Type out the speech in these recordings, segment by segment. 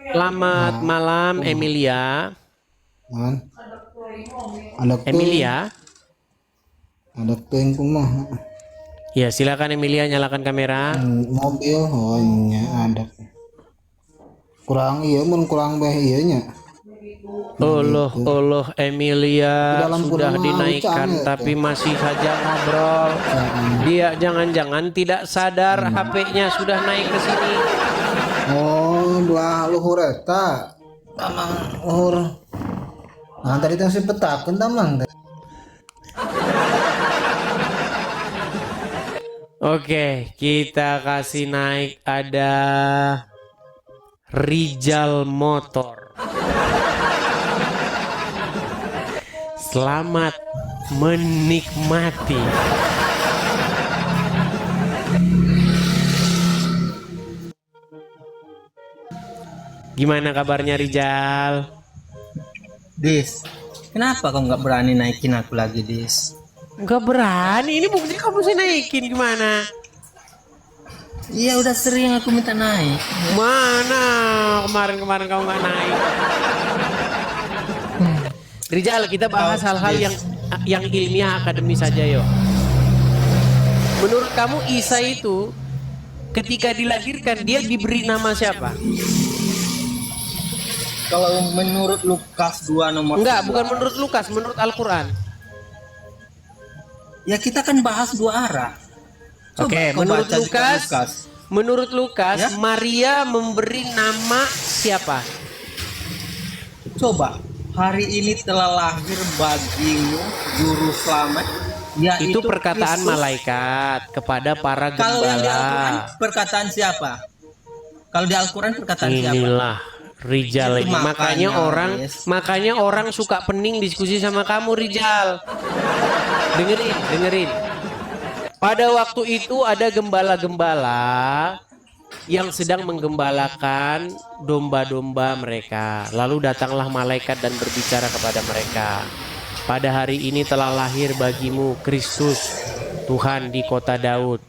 Selamat Nah, malam kumaha Emilia. kan anak tuh Emilia. anak tuh yang kumaha Ya, silakan Emilia nyalakan kamera. mobil oh nya ada kurang iya mun kurang beh iya nya nah Allah, gitu Allah, tapi Emilia dalam pun sudah mah hujan dinaikkan ya tuh tapi masih saja ngobrol. Dia jangan-jangan tidak sadar HP-nya sudah naik ke sini. oh dua luhur eta tamang luhur nah tadi teh si petakeun tamang teh Oke, kita kasih naik ada Rijal Motor. Selamat menikmati. Gimana kabarnya Rijal? Dis, kenapa kau nggak berani naikin aku lagi, Dis? Gak berani, ini bukti kamu sih naikin gimana? Iya udah sering aku minta naik. Mana kemarin-kemarin kamu nggak naik? Rijal, kita bahas hal-hal yang ilmiah akademis saja yuk. Menurut kamu Isa itu ketika dilahirkan dia diberi nama siapa? Kalau menurut Lukas 2 nomor Enggak, 11, bukan menurut Lukas, menurut Al-Quran. ya kita kan bahas dua arah. Coba Oke, kau menurut baca juga Lukas, menurut Lukas, Ya. Maria memberi nama siapa? Coba, hari ini telah lahir bagimu juru selamat, yaitu Itu perkataan Kristus. malaikat kepada para Kalau yang di Al-Quran gembala. perkataan siapa? Kalau di Al-Quran perkataan siapa? Inilah Rijal Itu ini. makanya, Yes. Makanya orang suka pening diskusi sama kamu Rijal. Dengerin. Pada waktu itu ada gembala-gembala yang sedang menggembalakan domba-domba mereka. Lalu datanglah malaikat dan berbicara kepada mereka. Pada hari ini telah lahir bagimu Kristus, Tuhan di kota Daud.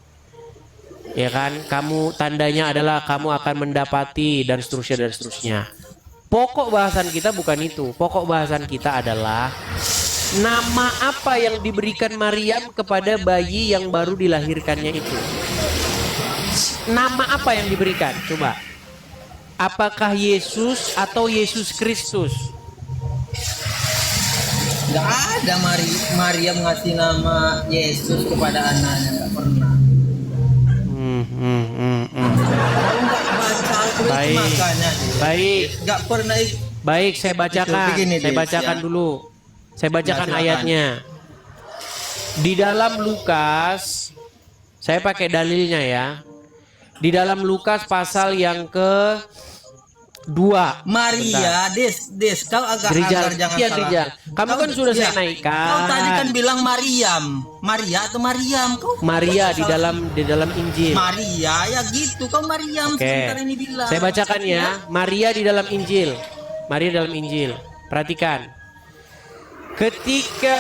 Ya kan, kamu tandanya adalah kamu akan mendapati dan seterusnya. Pokok bahasan kita bukan itu. Pokok bahasan kita adalah nama apa yang diberikan Maryam kepada bayi yang baru dilahirkannya itu. Nama apa yang diberikan? Coba. Apakah Yesus atau Yesus Kristus? Nggak ada Maria ngasih nama Yesus kepada anaknya, nggak pernah. Kalau nggak baca Al-Quran Baik. makanya Baik. nggak pernah. Baik, saya bacakan. Begini, Saya Des, bacakan ya. dulu. Saya bacakan Ya, silakan. ayatnya. Di dalam Lukas, saya pakai dalilnya ya. Di dalam Lukas pasal yang ke-2. Maria, Des, kau agak Rijal, agar jangan iya, salah. Rijal. Kamu kan sudah saya naikkan. Kau tadi kan bilang Maria atau Mariam, kau Maria di dalam Injil. Maria ya gitu, kau Mariam Oke. sebentar ini bilang. Saya bacakan ya. Maria di dalam Injil. Maria dalam Injil. Perhatikan. Ketika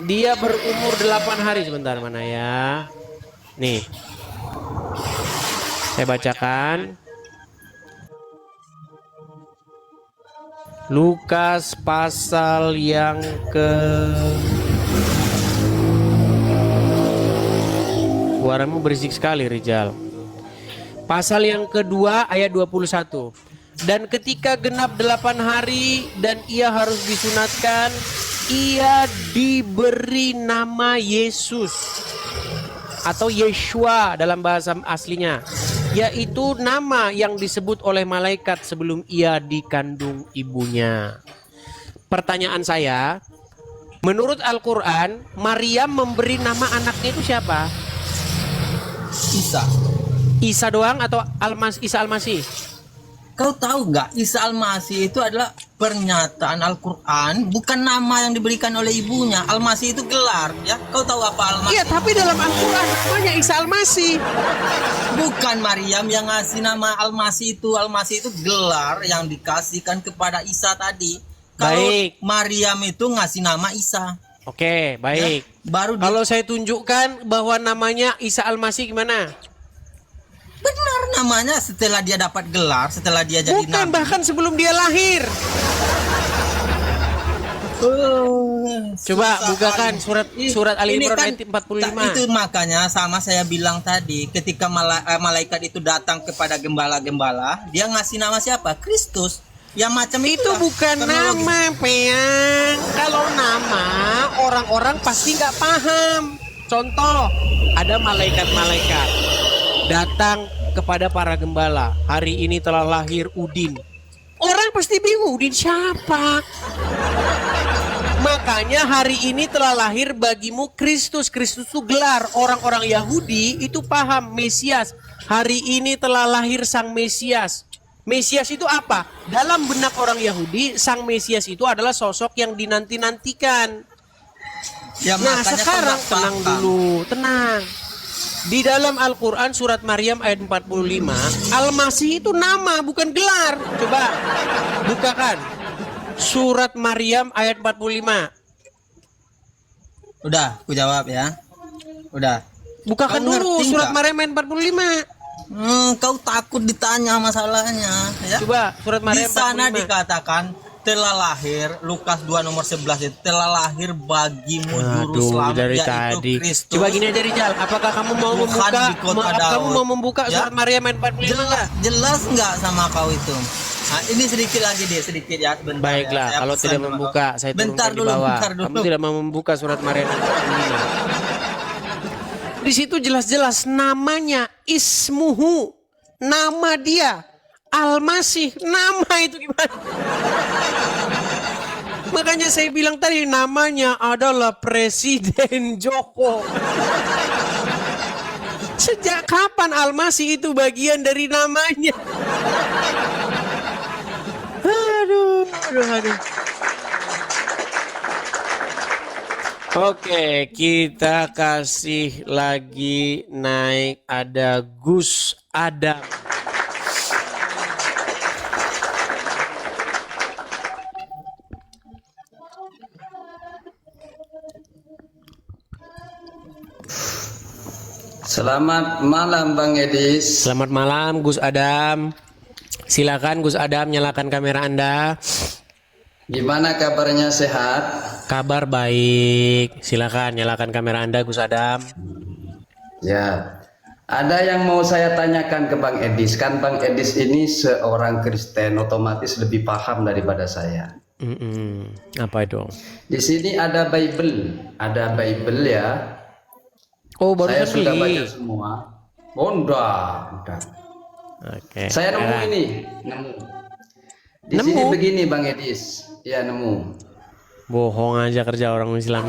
dia berumur 8 hari, sebentar mana ya? Nih. Saya bacakan. Lukas pasal yang ke Suaramu berisik sekali Rijal. Pasal yang kedua ayat 21. Dan ketika genap 8 hari dan ia harus disunatkan, ia diberi nama Yesus atau Yeshua dalam bahasa aslinya, yaitu nama yang disebut oleh malaikat sebelum ia dikandung ibunya. Pertanyaan saya, menurut Al-Quran, Maryam memberi nama anaknya itu siapa? Isa. Isa doang atau Isa Al-Masih? Kau tahu nggak, Isa Al-Masih itu adalah pernyataan Al-Quran, bukan nama yang diberikan oleh ibunya. Al-Masih itu gelar, ya. Kau tahu apa Al-Masih? Iya, tapi dalam Al-Quran namanya Isa Al-Masih. Bukan Maryam yang ngasih nama Al-Masih itu. Al-Masih itu gelar yang dikasihkan kepada Isa tadi. Kalau Baik. Maryam itu ngasih nama Isa. Oke, baik. Baru Kalau saya tunjukkan bahwa namanya Isa Al-Masih gimana? benar namanya setelah dia dapat gelar, setelah dia jadi Bukan, nabi. bahkan sebelum dia lahir. Coba Susah bukakan kali. surat Ali Ini Imran kan ayat 45. Itu makanya sama saya bilang tadi, ketika malaikat itu datang kepada gembala-gembala, dia ngasih nama siapa? Kristus. Ya macam Itu bukan nama, Peyang. Kalau nama, orang-orang pasti nggak paham. Contoh, ada malaikat-malaikat datang kepada para gembala. Hari ini telah lahir Udin. Orang pasti bingung, Udin siapa? Makanya hari ini telah lahir bagimu Kristus. Kristus itu gelar. Orang-orang Yahudi itu paham Mesias. Hari ini telah lahir Sang Mesias. Mesias itu apa? Dalam benak orang Yahudi, Sang Mesias itu adalah sosok yang dinanti-nantikan. Ya, Nah makanya sekarang kau nggak tenang paham. dulu, tenang. Di dalam Al-Quran surat Maryam ayat 45, Al-Masih itu nama bukan gelar. Coba bukakan surat Maryam ayat 45. Udah, aku jawab ya. Udah. Bukakan Kau dulu ngerti surat nggak? Maryam ayat 45. Kau takut ditanya masalahnya, ya? Coba surat Di Maryam sana 45. dikatakan telah lahir, Lukas 2 nomor 11 itu telah lahir bagimu juru Aduh, selamat dari yaitu tadi. Kristus. Coba gini aja Rijal, apakah kamu mau Tuhan membuka di kota Daud. kamu mau membuka Ya. surat Maryam ayat 45 enggak? Jelas nggak sama kau itu? Nah, ini sedikit lagi deh, sedikit ya, sebentar. Baiklah, ya. Saya kalau pesan tidak sama membuka, kau. saya bentar turunkan di dulu, bawah. bentar dulu. Kamu tidak mau membuka surat Maryam ayat 45. Di situ jelas-jelas namanya Ismuhu, nama dia. Al-Masih, nama itu gimana? Makanya saya bilang tadi namanya adalah Presiden Joko. Sejak kapan Al-Masih itu bagian dari namanya? Aduh. Oke, kita kasih lagi naik, ada Gus Adam. Selamat malam Bang Edis. Selamat malam Gus Adam. Silakan Gus Adam, nyalakan kamera Anda. Gimana kabarnya, sehat? Kabar baik. Silakan nyalakan kamera Anda Gus Adam. Ya. Ada yang mau saya tanyakan ke Bang Edis. Kan Bang Edis ini seorang Kristen, otomatis lebih paham daripada saya. Apa itu? Di sini ada Bible ya. Oh, baru Saya sudah baca beli. semua. Oh, udah. Oke. Saya nemu sekarang. ini, Di Nemu? sini begini Bang Edis. Ya, nemu. Bohong aja kerja orang Islam.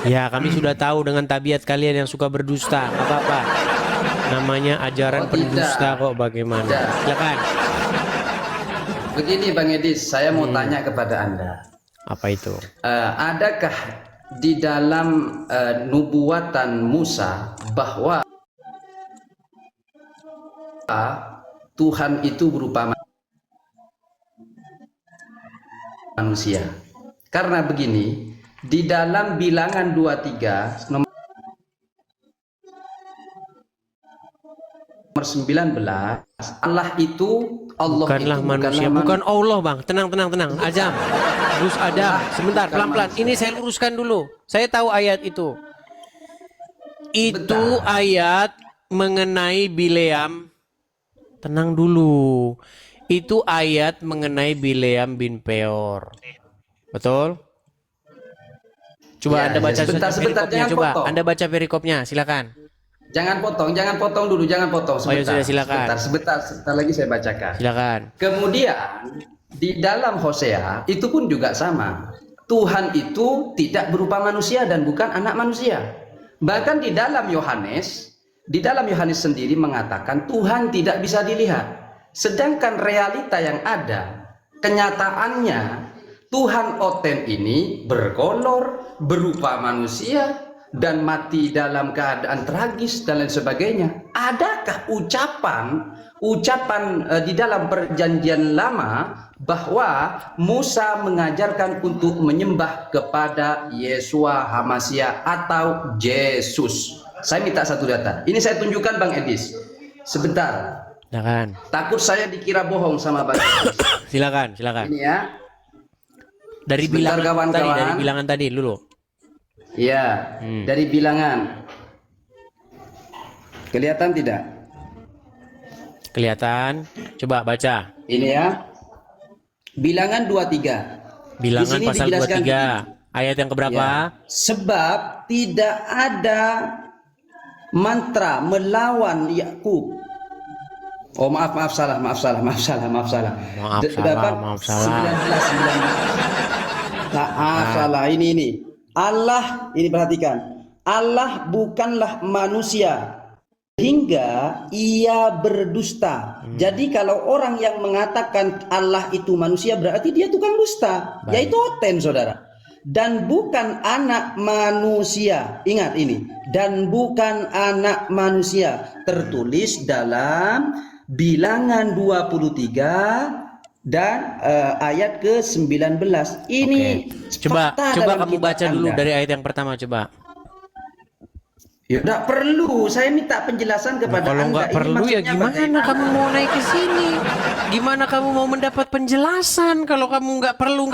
Ya, kami sudah tahu dengan tabiat kalian yang suka berdusta. Nggak apa-apa. Namanya ajaran Oh, pendusta tidak. kok, bagaimana? Tidak. Silakan. Begini Bang Edis, saya mau tanya kepada Anda. Apa itu? Adakah di dalam nubuatan Musa bahwa Tuhan itu berupa manusia? Karena begini, di dalam Bilangan 23 nomor 19, Allah itu Bukanlah manusia, bukan Allah bang. Tenang. Azam, Gus Adam, sebentar, bukan pelan-pelan. manusia. Ini saya luruskan dulu. Saya tahu ayat itu. Itu Sebentar. ayat mengenai Bileam. Tenang dulu. Itu ayat mengenai Bileam bin Peor. Betul? Coba Ya, Anda baca sebentar, perikopnya. jangan Coba potong. Anda baca perikopnya. Silakan. Jangan potong dulu, jangan potong. Oh, ya Sebentar, sudah, silakan. sebentar lagi saya bacakan. Silakan. Kemudian di dalam Hosea itu pun juga sama. Tuhan itu tidak berupa manusia dan bukan anak manusia. Bahkan di dalam Yohanes sendiri mengatakan Tuhan tidak bisa dilihat. Sedangkan realita yang ada, kenyataannya Tuhan Oten ini berkolor, berupa manusia, dan mati dalam keadaan tragis dan lain sebagainya. Adakah ucapan di dalam perjanjian lama bahwa Musa mengajarkan untuk menyembah kepada Yesua Hamasya atau Yesus? Saya minta satu data. Ini saya tunjukkan Bang Edis. Sebentar. Silakan. Takut saya dikira bohong sama Bang Edis. Silakan, silakan. Ini ya. Dari Sebentar, bilangan kawan-kawan. tadi, dari bilangan tadi dulu. Iya, dari bilangan. Kelihatan tidak? Kelihatan. Coba baca. Ini ya. Bilangan 23. Bilangan Di sini pasal dijelaskan 23. Ayat yang keberapa? Ya. Sebab tidak ada mantra melawan Yakub. Oh maaf salah. Maaf salah. Salah. Ini. Allah, ini perhatikan. Allah bukanlah manusia hingga ia berdusta. Jadi kalau orang yang mengatakan Allah itu manusia berarti dia tukang dusta, yaitu Oten, saudara. Dan bukan anak manusia. Ingat ini. Dan bukan anak manusia. Tertulis dalam bilangan 23 dan ayat ke-19. Ini Coba fakta coba dalam kamu kitab baca dulu Anda. dari ayat yang pertama coba. Ya enggak perlu, saya minta penjelasan kepada Kalau Anda. nggak Ini perlu ya maksudnya gimana bagaimana? kamu mau naik ke sini? Gimana kamu mau mendapat penjelasan kalau kamu nggak perlu?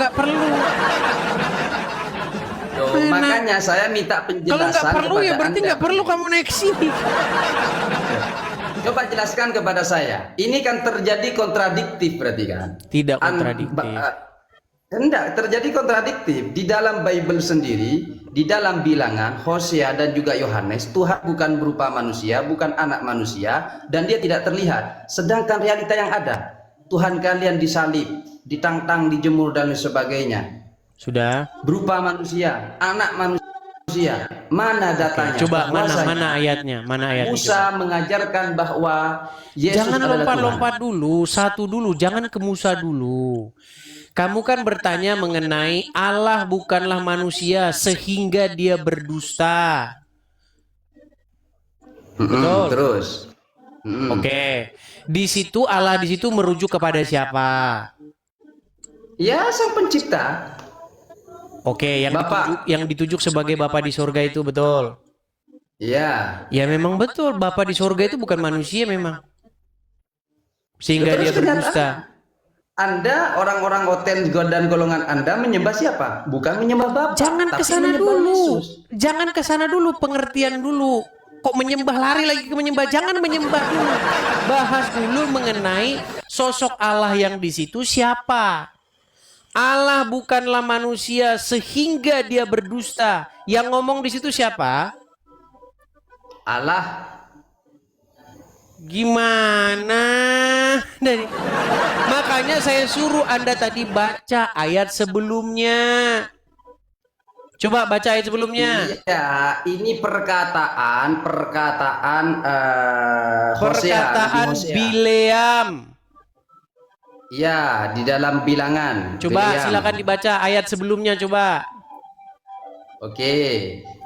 Loh, makanya saya minta penjelasan. Kalau nggak perlu ya kepada berarti Anda. nggak perlu kamu naik ke sini. Coba jelaskan kepada saya. Ini kan terjadi kontradiktif berarti kan? Tidak kontradiktif. Enggak, terjadi kontradiktif. Di dalam Bible sendiri, di dalam bilangan Hosea dan juga Yohanes, Tuhan bukan berupa manusia, bukan anak manusia, dan dia tidak terlihat. Sedangkan realita yang ada, Tuhan kalian disalib, ditantang, dijemur dan sebagainya. Sudah. Berupa manusia, anak manusia. Mana datanya? Coba Bahwasanya mana ayatnya? Mana ayatnya? Musa mengajarkan bahwa Yesus Jangan adalah lompat-lompat Tuhan. dulu, satu dulu, jangan ke Musa dulu. Kamu kan bertanya mengenai Allah bukanlah manusia sehingga dia berdusta. Betul. Terus. Oke. Di situ Allah di situ merujuk kepada siapa? Ya, Sang Pencipta. Oke, Bapak. yang ditujuk sebagai Bapa di sorga itu betul. Ya. Ya memang betul, Bapa di sorga itu bukan manusia memang. Sehingga dia Terus berdusta. Anda orang-orang Oten dan golongan Anda menyembah siapa? Bukan menyembah Bapa. Jangan tapi ke sana menyembah dulu. Yesus. Jangan ke sana dulu, pengertian dulu. Kok menyembah, lari lagi ke menyembah? Jangan menyembah dulu. Bahas dulu mengenai sosok Allah yang di situ siapa. Allah bukanlah manusia sehingga dia berdusta. Yang ngomong di situ siapa? Allah. Gimana? Makanya saya suruh Anda tadi baca ayat sebelumnya. Coba baca ayat sebelumnya. Iya, ini perkataan Perkataan Hosea. Bileam. Ya, di dalam bilangan. Coba Bileam. silakan dibaca ayat sebelumnya coba. Oke,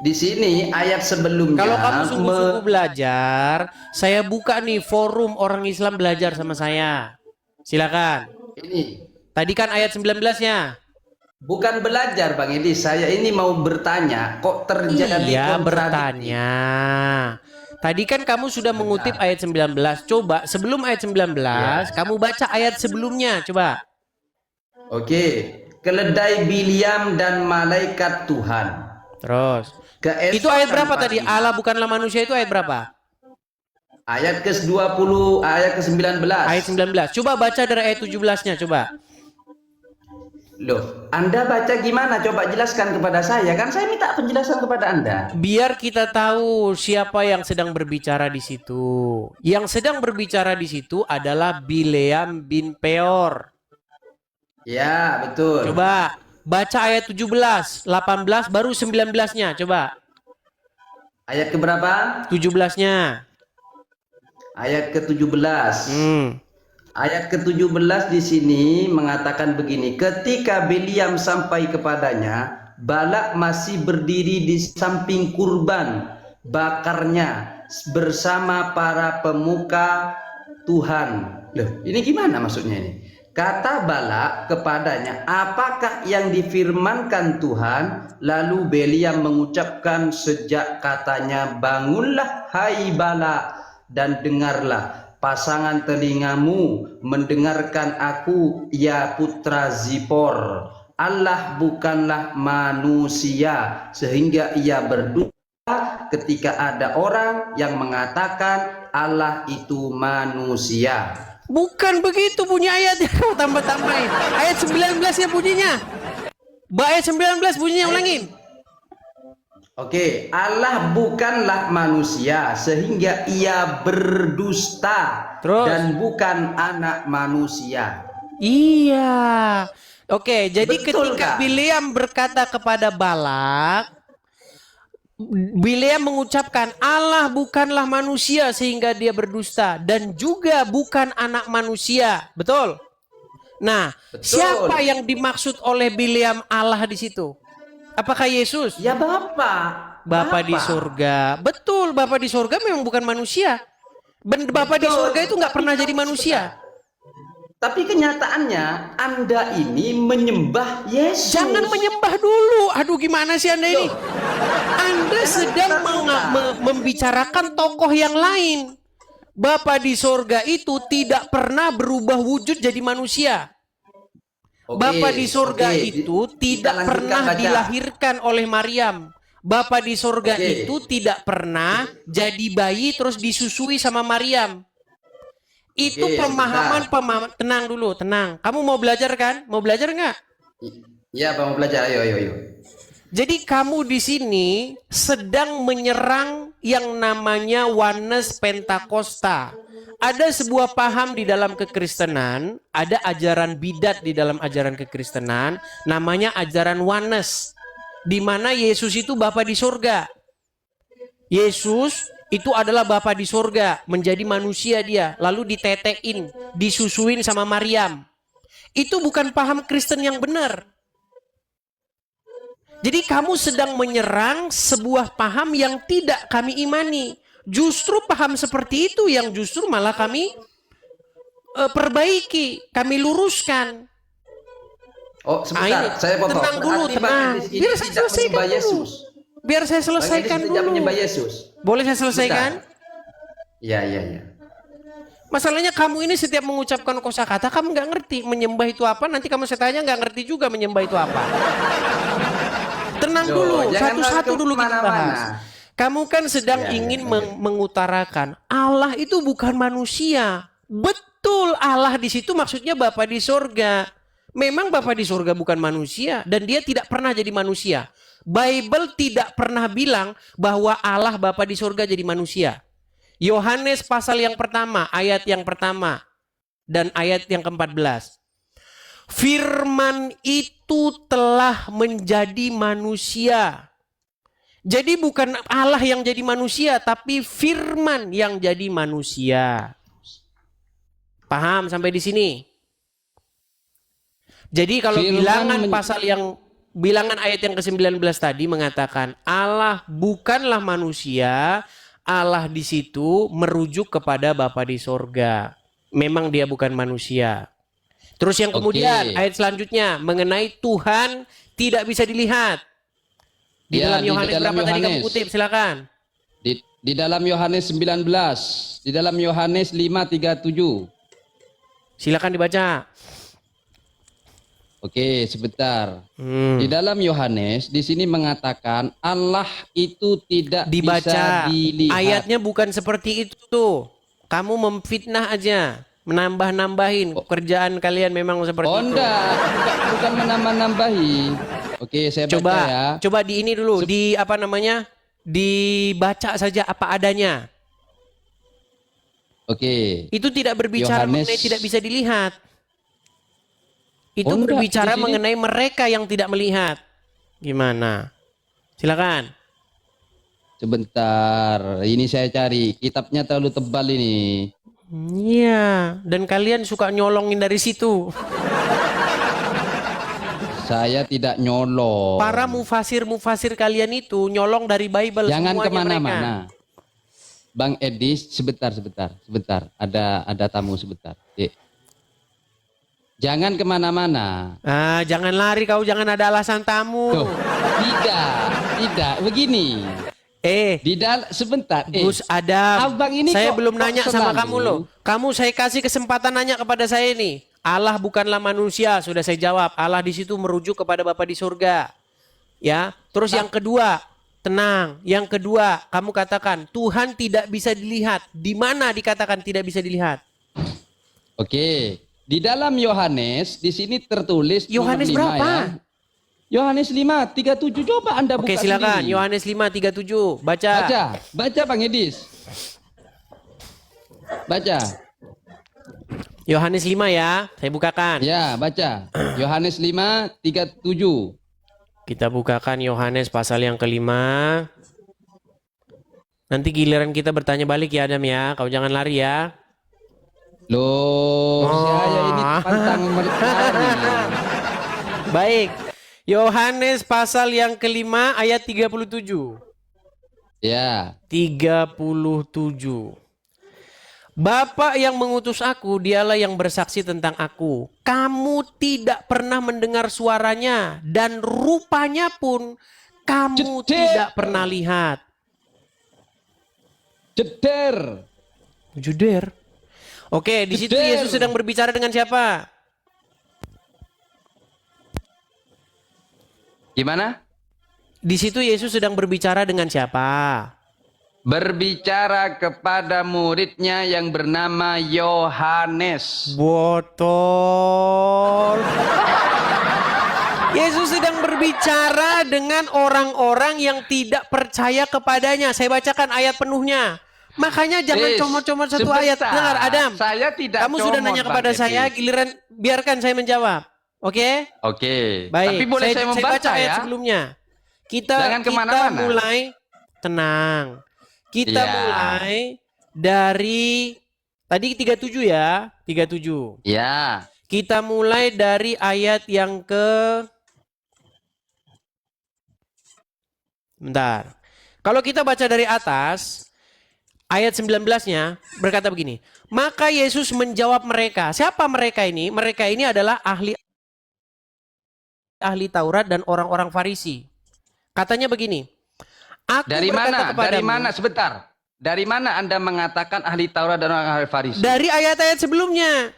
di sini ayat sebelumnya. Kalau kamu sungguh-sungguh belajar, saya buka nih forum orang Islam belajar sama saya. Silakan. Ini Tadi kan ayat 19-nya. bukan belajar, Bang Edi. Saya ini mau bertanya, kok terjadi Iya, kontradiksi? bertanya. Tadi kan kamu sudah mengutip ayat 19. Coba sebelum ayat 19, kamu baca ayat sebelumnya, coba. Oke, keledai Bileam dan malaikat Tuhan. Terus. Keesokan Itu ayat berapa pagi. tadi? Allah bukanlah manusia itu ayat berapa? Ayat ke-20, ayat ke-19. Ayat 19. Coba baca dari ayat 17-nya, coba. Loh, Anda baca gimana? Coba jelaskan kepada saya. Kan saya minta penjelasan kepada Anda. Biar kita tahu siapa yang sedang berbicara di situ. Yang sedang berbicara di situ adalah Bileam bin Peor. Ya, betul. Coba baca ayat 17, 18 baru 19-nya, coba. Ayat keberapa? 17-nya. Ayat ke-17. Ayat ke-17 di sini mengatakan begini, ketika Bileam sampai kepadanya, Balak masih berdiri di samping kurban bakarnya bersama para pemuka Tuhan. Loh, ini gimana maksudnya ini? Kata Balak kepadanya, apakah yang difirmankan Tuhan? Lalu Beliam mengucapkan sejak katanya, bangunlah hai Balak dan dengarlah, pasangan telingamu mendengarkan aku ya putra Zipor. Allah bukanlah manusia sehingga ia berdusta ketika ada orang yang mengatakan Allah itu manusia. Bukan begitu bunyi ayatnya. Kau tambah-tambahin. Ayat 19 ya bunyinya. Ayat 19 bunyinya ulangin. Oke, Allah bukanlah manusia sehingga ia berdusta. Terus? Dan bukan anak manusia. Iya. Oke, jadi Betul, ketika Kak? Bileam berkata kepada Balak, Bileam mengucapkan Allah bukanlah manusia sehingga dia berdusta dan juga bukan anak manusia. Betul? Nah, Betul. siapa yang dimaksud oleh Bileam Allah di situ? Apakah Yesus? Ya Bapak. Bapa di surga. Betul, Bapa di surga memang bukan manusia. Bapa di Betul. surga itu nggak pernah jadi manusia. Tapi kenyataannya Anda ini menyembah Yesus. Jangan menyembah dulu. Aduh, gimana sih Anda ini? Loh. Anda sedang membicarakan tokoh yang lain. Bapa di sorga itu tidak pernah berubah wujud jadi manusia. Oke, Bapa di sorga oke. itu Kita tidak lanjutkan pernah baca. dilahirkan oleh Maryam. Bapa di sorga Oke. itu tidak pernah jadi bayi terus disusui sama Maryam. Itu Oke, pemahaman. Tenang dulu, tenang. Kamu mau belajar kan? Mau belajar nggak? Ya, Pak, mau belajar. Ayo. Jadi kamu di sini sedang menyerang yang namanya Oneness Pentakosta. Ada sebuah paham di dalam kekristenan, ada ajaran bidat di dalam ajaran kekristenan, namanya ajaran Oneness, di mana Yesus itu Bapa di surga. Yesus itu adalah Bapa di surga, menjadi manusia dia, lalu ditetein, disusuin sama Maryam. Itu bukan paham Kristen yang benar. Jadi kamu sedang menyerang sebuah paham yang tidak kami imani. Justru paham seperti itu yang justru malah kami perbaiki, kami luruskan. Oh, sebentar, ini, saya potong. tenang dulu, Berarti Bang tenang. Edis ini Biar saya tidak selesaikan menyembah dulu. Yesus. Biar saya Bang Edis selesaikan tidak dulu. menyembah Yesus. Boleh saya selesaikan? Ya. Masalahnya kamu ini setiap mengucapkan kosakata kamu nggak ngerti menyembah itu apa. Nanti kamu saya tanya nggak ngerti juga menyembah itu apa. Tenang Loh, dulu, jangan satu-satu dulu kita kemana-mana. bahas. Kamu kan sedang Ya, ingin ya. mengutarakan Allah itu bukan manusia. Betul, Allah di situ maksudnya Bapa di surga. Memang Bapa di surga bukan manusia dan dia tidak pernah jadi manusia. Bible tidak pernah bilang bahwa Allah Bapa di surga jadi manusia. Yohanes pasal yang pertama, ayat yang pertama dan ayat yang ke-14. Firman itu telah menjadi manusia. Jadi bukan Allah yang jadi manusia, tapi firman yang jadi manusia. Paham sampai di sini? Jadi kalau bilangan ayat yang ke-19 tadi mengatakan Allah bukanlah manusia, Allah di situ merujuk kepada Bapa di sorga. Memang dia bukan manusia. Terus yang kemudian ayat selanjutnya mengenai Tuhan tidak bisa dilihat. Di dalam Yohanes berapa tadi kamu kutip? Silakan. Di dalam Yohanes 19, di dalam Yohanes 5:37. Silakan dibaca. Oke, sebentar. Di dalam Yohanes di sini mengatakan Allah itu tidak Dibaca. bisa dilihat. Ayatnya bukan seperti itu. Kamu memfitnah aja, menambah-nambahin. Kerjaan kalian memang seperti itu. Enggak, bukan menambah-nambahi. Oke, saya baca ya. Coba di ini dulu, dibaca saja apa adanya. Oke. Itu tidak berbicara Yohanes- mengenai tidak bisa dilihat. Itu Enggak, berbicara di sini- mengenai mereka yang tidak melihat. Gimana? Silakan. Sebentar, ini saya cari. Kitabnya terlalu tebal ini. Iya, dan kalian suka nyolongin dari situ. Saya tidak nyolong. Para mufasir kalian itu nyolong dari Bible. Jangan semuanya kemana-mana. mereka. Bang Edis, sebentar. Ada tamu sebentar. Jangan kemana-mana. Jangan lari kau, jangan ada alasan tamu. Tuh, tidak. Begini. Sebentar. Gus Adam, Abang ini saya kok- belum kok nanya sama selalu- kamu loh. Saya kasih kesempatan nanya kepada saya nih. Allah bukanlah manusia, sudah saya jawab. Allah di situ merujuk kepada Bapa di surga. Ya, terus yang kedua, tenang. Yang kedua, kamu katakan Tuhan tidak bisa dilihat. Di mana dikatakan tidak bisa dilihat? Oke. Di dalam Yohanes, di sini tertulis Yohanes nomor 5 berapa? ya. Yohanes 5:37. Coba Anda buka Oke, silakan. sendiri. Yohanes 5:37. Baca. Baca Bang Edis. Baca. Yohanes 5 ya. Saya bukakan. Ya, baca. Yohanes 5:37. Kita bukakan Yohanes pasal yang kelima. Nanti giliran kita bertanya balik ya Adam ya. Kau jangan lari ya. Loh, saya ini pantang lari. Baik. Yohanes pasal yang kelima ayat 37. Ya. 37. Bapa yang mengutus aku, dialah yang bersaksi tentang aku. Kamu tidak pernah mendengar suaranya dan rupanya pun kamu Jedek. tidak pernah lihat. Jeder. Juder. Oke, di situ Jeder. Yesus sedang berbicara dengan siapa? Gimana? Di situ Yesus sedang berbicara dengan siapa? Berbicara kepada muridnya yang bernama Yohanes. Botol. Yesus sedang berbicara dengan orang-orang yang tidak percaya kepadanya. Saya bacakan ayat penuhnya. Makanya jangan comot-comot satu Sebentar. ayat. Dengar Adam. Saya tidak Kamu sudah comot, nanya Bang kepada Edi. saya, giliran biarkan saya menjawab. Oke? Oke. Baik. Tapi boleh saya saya membaca baca ayat ya? sebelumnya. Jangan Kita kemana-mana. mulai tenang. Kita Iya. mulai dari tadi 37 ya, 37. Ya. Kita mulai dari ayat yang Bentar. Kalau kita baca dari atas, ayat 19-nya berkata begini. Maka Yesus menjawab mereka. Siapa mereka ini? Mereka ini adalah ahli Taurat dan orang-orang Farisi. Katanya begini. Aku Dari berkata mana? kepadamu, Dari mana? Sebentar. Dari mana Anda mengatakan ahli Taurat dan orang ahli Farisi? dari ayat-ayat sebelumnya.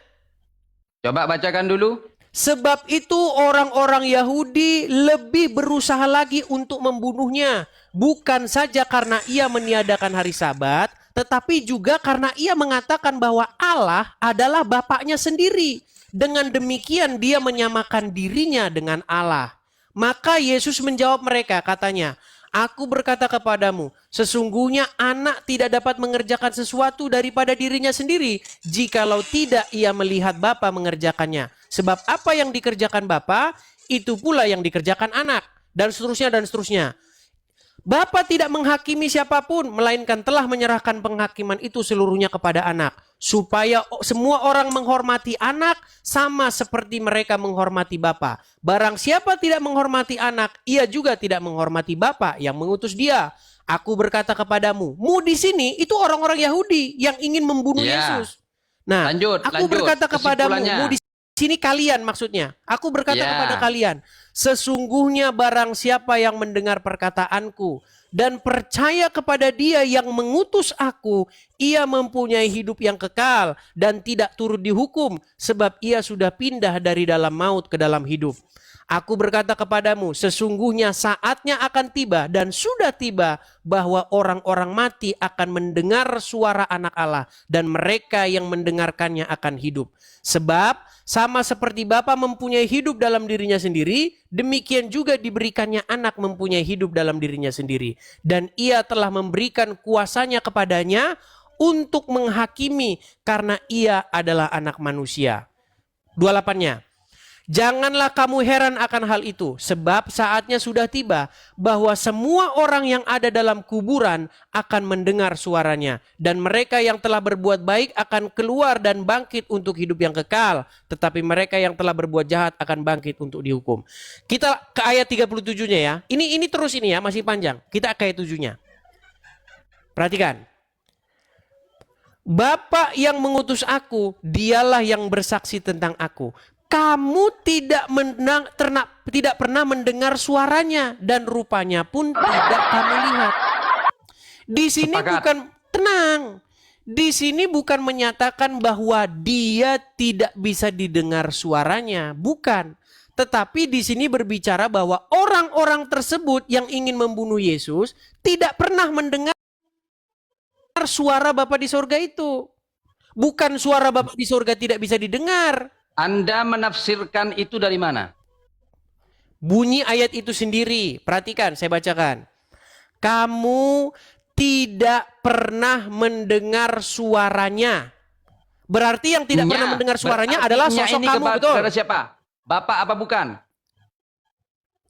Coba bacakan dulu. Sebab itu orang-orang Yahudi lebih berusaha lagi untuk membunuhnya. Bukan saja karena ia meniadakan hari Sabat, tetapi juga karena ia mengatakan bahwa Allah adalah Bapaknya sendiri. Dengan demikian dia menyamakan dirinya dengan Allah. Maka Yesus menjawab mereka, katanya, Aku berkata kepadamu, sesungguhnya anak tidak dapat mengerjakan sesuatu daripada dirinya sendiri, jikalau tidak ia melihat Bapa mengerjakannya. Sebab apa yang dikerjakan Bapa, itu pula yang dikerjakan anak. Dan seterusnya dan seterusnya. Bapa tidak menghakimi siapapun, melainkan telah menyerahkan penghakiman itu seluruhnya kepada anak. Supaya semua orang menghormati anak sama seperti mereka menghormati Bapa. Barang siapa tidak menghormati anak, ia juga tidak menghormati Bapa yang mengutus dia. Aku berkata kepadamu, di sini itu orang-orang Yahudi yang ingin membunuh Ya. Yesus. Nah, Lanjut, aku lanjut. berkata kepadamu, Kesimpulannya. di sini kalian maksudnya. Aku berkata Ya. kepada kalian, sesungguhnya barang siapa yang mendengar perkataanku dan percaya kepada dia yang mengutus aku, ia mempunyai hidup yang kekal dan tidak turut dihukum, sebab ia sudah pindah dari dalam maut ke dalam hidup. Aku berkata kepadamu, sesungguhnya saatnya akan tiba dan sudah tiba bahwa orang-orang mati akan mendengar suara anak Allah dan mereka yang mendengarkannya akan hidup. Sebab sama seperti Bapa mempunyai hidup dalam dirinya sendiri, demikian juga diberikannya anak mempunyai hidup dalam dirinya sendiri. Dan ia telah memberikan kuasanya kepadanya untuk menghakimi karena ia adalah anak manusia. 28-nya. Janganlah kamu heran akan hal itu, sebab saatnya sudah tiba bahwa semua orang yang ada dalam kuburan akan mendengar suaranya. Dan mereka yang telah berbuat baik akan keluar dan bangkit untuk hidup yang kekal. Tetapi mereka yang telah berbuat jahat akan bangkit untuk dihukum. Kita ke ayat 37-nya ya. Ini terus ini ya, masih panjang. Kita ke ayat 7-nya. Perhatikan. Bapa yang mengutus aku, dialah yang bersaksi tentang aku. kamu tidak pernah mendengar suaranya dan rupanya pun tidak kamu lihat. Di sini Sepakat. bukan tenang. Di sini bukan menyatakan bahwa dia tidak bisa didengar suaranya, bukan. Tetapi di sini berbicara bahwa orang-orang tersebut yang ingin membunuh Yesus tidak pernah mendengar suara Bapa di sorga itu. Bukan suara Bapa di sorga tidak bisa didengar. Anda menafsirkan itu dari mana? Bunyi ayat itu sendiri. Perhatikan, saya bacakan. Kamu tidak pernah mendengar suaranya. Berarti yang tidak pernah mendengar suaranya Berarti adalah nya sosok ini kamu, betul? kepada siapa? Bapak apa bukan?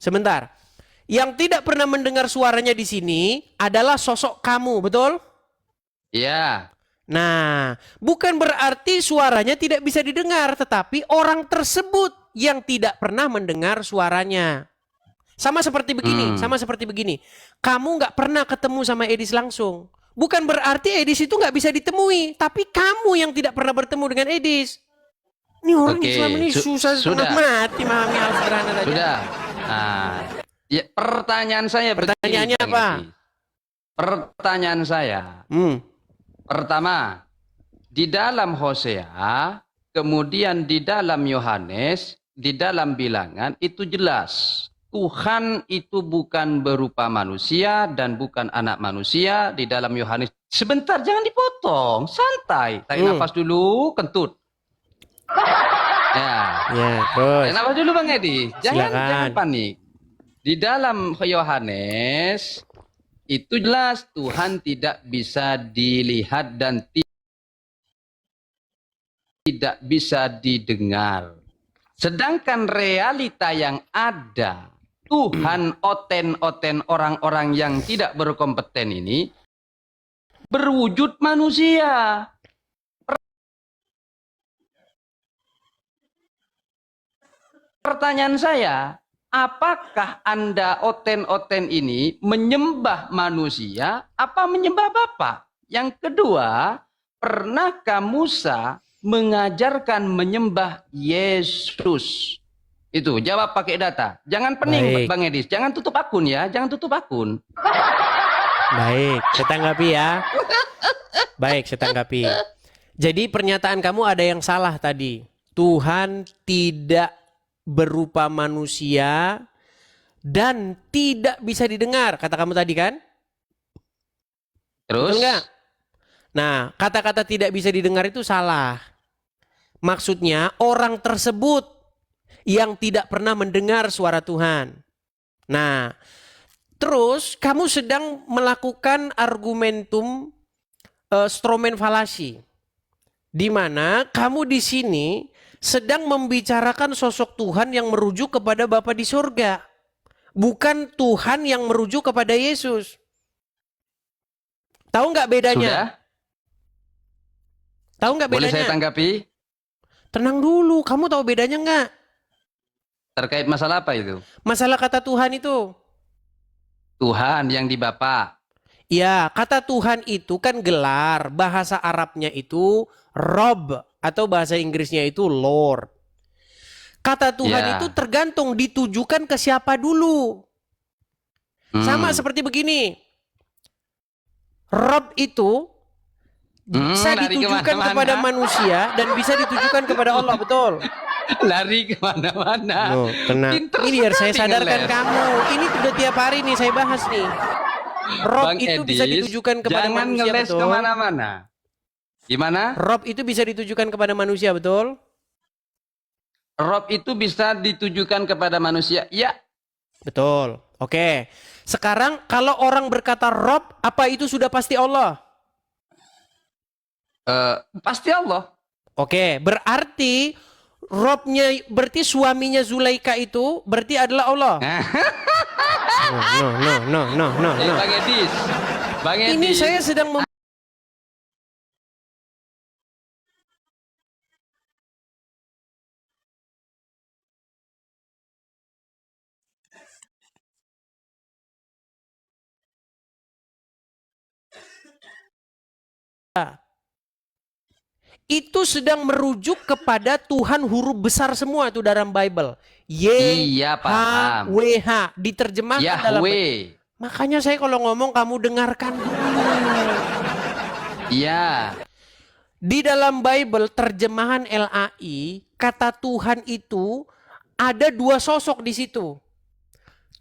Sebentar. Yang tidak pernah mendengar suaranya di sini adalah sosok kamu, betul? Iya. Nah, bukan berarti suaranya tidak bisa didengar, tetapi orang tersebut yang tidak pernah mendengar suaranya. Sama seperti begini, kamu nggak pernah ketemu sama Edis langsung. Bukan berarti Edis itu nggak bisa ditemui, tapi kamu yang tidak pernah bertemu dengan Edis. Ini orang Oke, Islam ini susah setengah sudah. mati memahami hal sederhana tadi. Sudah. Nah, ya, pertanyaan saya Pertanyaannya begini, apa? Bang Edi. Pertanyaan saya, pertama, di dalam Hosea, kemudian di dalam Yohanes, di dalam Bilangan itu jelas Tuhan itu bukan berupa manusia dan bukan anak manusia. Di dalam Yohanes, sebentar jangan dipotong, santai, tarik nafas dulu, kentut. Ya, Ya, terus. tarik nafas dulu Bang Edi, jangan Silakan. panik. Di dalam Yohanes itu jelas Tuhan tidak bisa dilihat dan tidak bisa didengar. Sedangkan realita yang ada, Tuhan oten-oten orang-orang yang tidak berkompeten ini berwujud manusia. Pertanyaan saya, apakah Anda oten-oten ini menyembah manusia apa menyembah Bapa? Yang kedua, pernahkah Musa mengajarkan menyembah Yesus? Itu jawab pakai data. Jangan pening, Baik. Bang Edis. Jangan tutup akun ya. Jangan tutup akun. Baik, saya tanggapi ya. Baik, saya tanggapi. Jadi pernyataan kamu ada yang salah tadi. Tuhan tidak berupa manusia dan tidak bisa didengar. Kata kamu tadi kan? Terus? Betul nggak? Nah, kata-kata tidak bisa didengar itu salah. Maksudnya orang tersebut yang tidak pernah mendengar suara Tuhan. Nah, terus kamu sedang melakukan argumentum stromen falasi, di mana kamu di sini sedang membicarakan sosok Tuhan yang merujuk kepada Bapa di surga, bukan Tuhan yang merujuk kepada Yesus. Tahu nggak bedanya? Sudah? Tahu nggak Boleh bedanya? saya tanggapi? Tenang dulu, kamu tahu bedanya nggak? Terkait masalah apa itu? Masalah kata Tuhan itu. Tuhan yang di Bapa. Ya, kata Tuhan itu kan gelar. Bahasa Arabnya itu Rob atau bahasa Inggrisnya itu Lord. Kata Tuhan Ya. itu tergantung ditujukan ke siapa dulu. Sama seperti begini. Rob itu bisa lari ditujukan kemana-mana. kepada manusia dan bisa ditujukan kepada Allah, betul? Lari kemana-mana. Oh, tenang. Pinter Ini biar saya sekali sadarkan ngeles. kamu. Ini sudah tiap hari nih saya bahas nih. Rob Bang itu Edis, bisa ditujukan kepada jangan manusia, ngeles betul? kemana-mana. Gimana? Rob itu bisa ditujukan kepada manusia, betul? Rob itu bisa ditujukan kepada manusia. Ya, Betul. Oke. Sekarang kalau orang berkata Rob, apa itu sudah pasti Allah? pasti Allah. Oke, berarti Robnya, berarti suaminya Zulaika itu berarti adalah Allah. No. Bang Edis. Bang Edis. Ini saya sedang itu sedang merujuk kepada Tuhan huruf besar semua itu dalam Bible. Iya, paham. YHWH diterjemahkan dalam. Yahweh. Makanya saya kalau ngomong kamu dengarkan dulu. Iya. Di dalam Bible terjemahan LAI, kata Tuhan itu ada dua sosok di situ.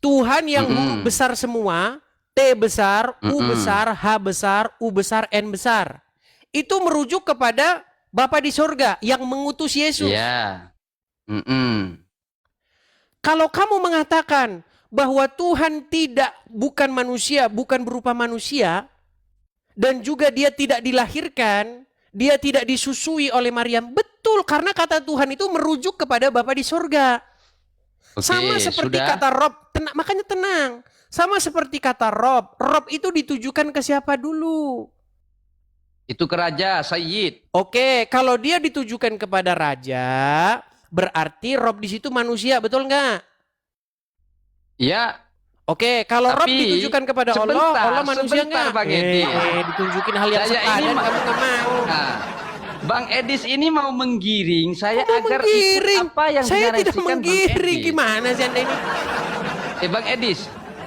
Tuhan yang huruf besar semua, T besar, U besar, H besar, U besar, N besar. Itu merujuk kepada Bapa di sorga yang mengutus Yesus. Iya. Kalau kamu mengatakan bahwa Tuhan bukan manusia, bukan berupa manusia, dan juga dia tidak dilahirkan, dia tidak disusui oleh Maryam. Betul, karena kata Tuhan itu merujuk kepada Bapa di sorga. Oke, Sama seperti sudah. kata Rob, makanya tenang. Sama seperti kata Rob itu ditujukan ke siapa dulu? Itu ke raja, Sayyid. Oke, kalau dia ditujukan kepada raja, berarti Rob di situ manusia, betul nggak? Ya. Oke, kalau Rob Tapi, ditujukan kepada sebentar, Allah manusia sebentar, nggak? Bang Edi. Ditunjukin hal yang Saya sepadan, ini kamu nggak mau. Nah, Bang Edis ini mau menggiring saya Kamu agar menggiring. ikut apa yang Saya tidak dinarasikan Bang menggiring. Edis. Gimana sih Anda ini? Bang Edis,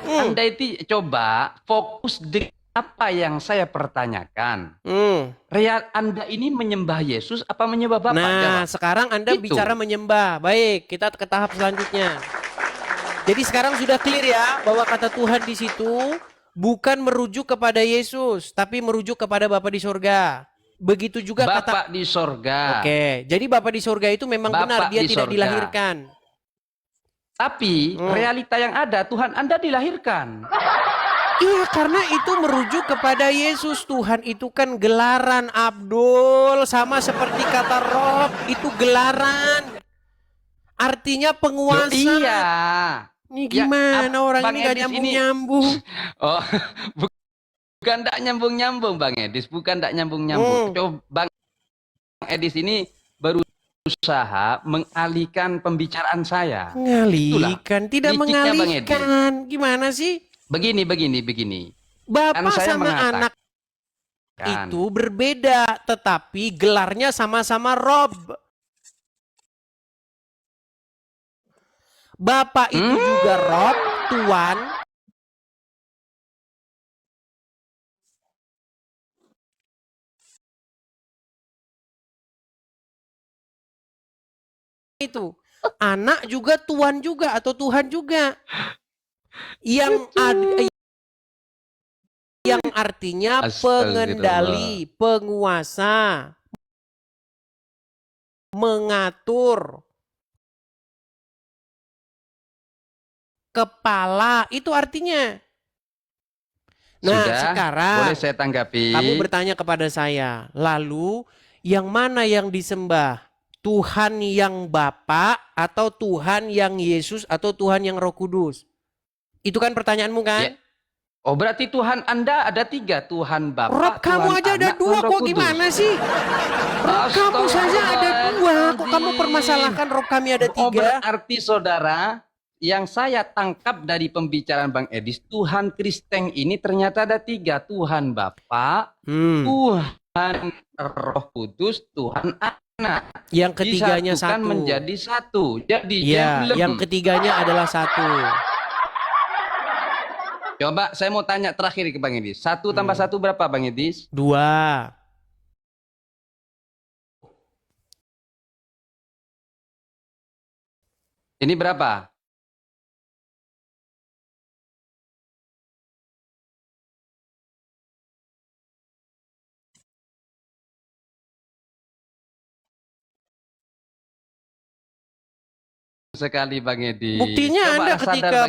Anda itu coba fokus di apa yang saya pertanyakan. Real Anda ini menyembah Yesus apa menyembah Bapa? Nah, Jawab. sekarang Anda Itu. bicara menyembah. Baik, kita ke tahap selanjutnya. Jadi sekarang sudah clear ya bahwa kata Tuhan di situ bukan merujuk kepada Yesus, tapi merujuk kepada Bapa di sorga. Begitu juga Bapa kata. di sorga. Oke, jadi Bapa di sorga itu memang Bapa benar dia di tidak sorga. dilahirkan. Tapi realita yang ada Tuhan Anda dilahirkan. Iya, karena itu merujuk kepada Yesus. Tuhan itu kan gelaran, Abdul, sama seperti kata Rob, itu gelaran. Artinya penguasa. Loh, iya. Ini Ya, gimana orang Bang ini gak Edis ini- nyambung-nyambung. Oh, bukan tak nyambung-nyambung Bang Edis, bukan tak nyambung-nyambung. Coba Bang Edis ini berusaha mengalihkan pembicaraan saya. Mengalihkan, tidak liciknya Bang mengalihkan. Gimana sih? Begini. Bapak saya sama mengatakan, anak itu berbeda, tetapi gelarnya sama-sama Rob. Bapak itu juga Rob, Tuan. Itu anak juga Tuan juga atau Tuhan juga. Yang artinya pengendali, penguasa, mengatur, kepala, itu artinya. Nah, Sudah, sekarang boleh saya tanggapi? kamu bertanya kepada saya, lalu yang mana yang disembah? Tuhan yang Bapa atau Tuhan yang Yesus atau Tuhan yang Roh Kudus? Itu kan pertanyaanmu kan? Ya. Oh, berarti Tuhan Anda ada 3, Tuhan Bapa, Rob kamu Tuhan aja ada Anak, 2 Tuhan Roh kok Kudus. gimana sih? Rob kamu saja ada 2, kok kamu permasalahkan Rob kami ada 3? Oh, berarti saudara, yang saya tangkap dari pembicaraan Bang Edis, Tuhan Kristen ini ternyata ada 3, Tuhan Bapa, Tuhan Roh Kudus, Tuhan Anak. Yang ketiganya Disatukan 1. menjadi 1. Jadi Iya, yang ketiganya adalah 1. Coba saya mau tanya terakhir ke Bang Edis. 1 tambah 1 berapa Bang Edis? 2. Ini berapa? Sekali Bang Edis. Buktinya Coba Anda sadar, ketika Bang